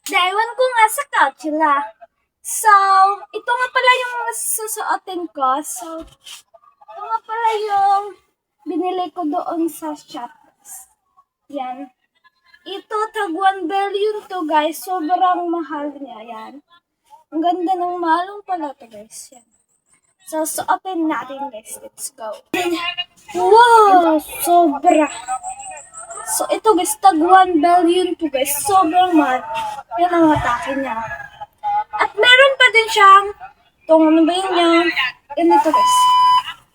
Daiwan ko nga sa Couchula. So, ito nga pala yung susuotin ko. So, ito nga pala yung binili ko doon sa shop. Yan. Ito, tag 1 billion to guys. Sobrang mahal niya. Yan. Ang ganda ng malong pala to guys. Yan. So, suotin natin guys. Let's go. Wow! Sobra. So, ito guys, tag 1 billion to guys. Sobrang mahal. Yan ang atake niya. At meron pa din siyang, itong ano ba yun niya? Ganito guys.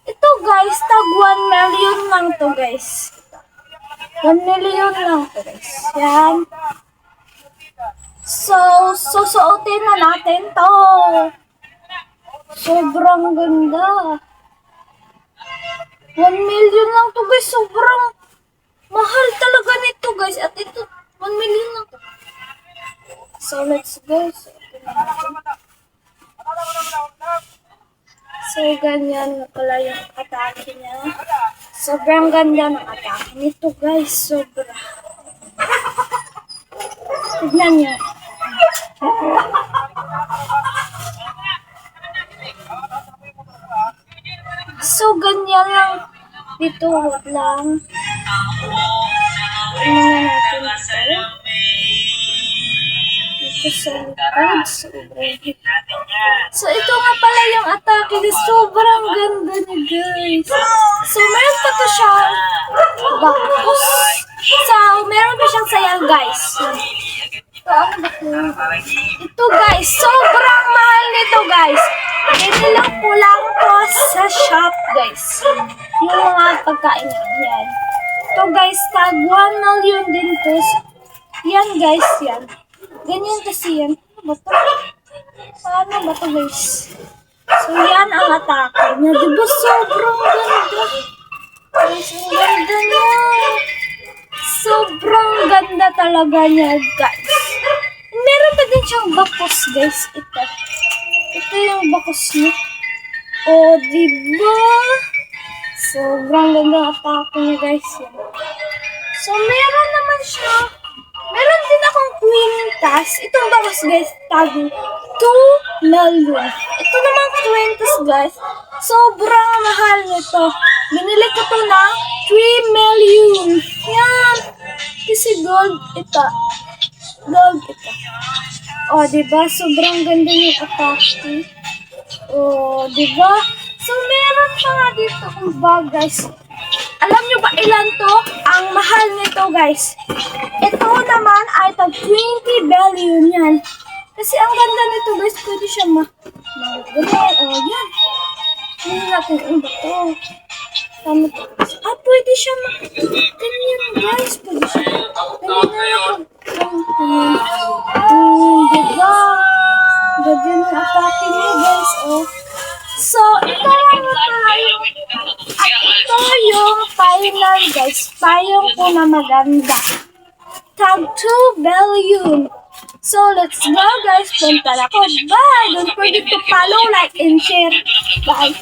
Ito guys, tag 1 million lang to guys. 1 million lang to guys. Yan. So, susuotin na natin to. Sobrang ganda. 1 million lang to guys. Sobrang mahal talaga nito guys. At ito, 1 million lang to. So, let's go. So, ganyan na pala yung atake niya. Sobrang ganda ng atake nito guys. Sobra. Tignan niyo. So, ganyan lang. Dito, wag lang. Ano na natin ito? Dito sa likod. So, ito nga pala yung atake. Sobrang ganda niya, guys. So, meron pa to siya. Bakos. So, meron pa siyang sayang, guys. Ito, guys. Sobrang mahal nito, guys. Binilang ko lang to sa shop, guys. Yung mga pagkain yan. Ito, guys. Tag 1 million din to. Yan, guys. Yan. Ganyan kasi yan. Bato. Paano ba ito guys? So yan ang atake niya. Diba sobrang ganda? Guys, ang ganda niya. Sobrang ganda talaga niya guys. Meron pa din siyang bakos guys. Ito yung bakos niya. O diba? Sobrang ganda ang atake niya guys. Yan. So meron naman siya. Meron din akong kwintas. Itong bakos guys, tag 2 million. Ito namang kwintas guys, sobrang mahal nito. Binili ko to na 3 million. Yan. Kasi gold ito. Gold ito. O, diba? Sobrang ganda yung atake. O, diba? So, meron siya nga dito ang bag guys. Alam nyo ba ilan to? Ang mahal nito guys. Ito naman ay tag 20 billion yan. Kasi ang ganda nito guys, pwede siya ganyan. O yan. Hindi natin ang bato. Tama to. Pwede siya ganyan guys. Pwede siya. Ganyan na diba? Ganyan ang atake niya guys. So, ito yung final guys. Payong ko na maganda. Tag 2 billion. So, let's go guys. Punta na ko. Bye! Don't forget to follow, like, and share. Bye!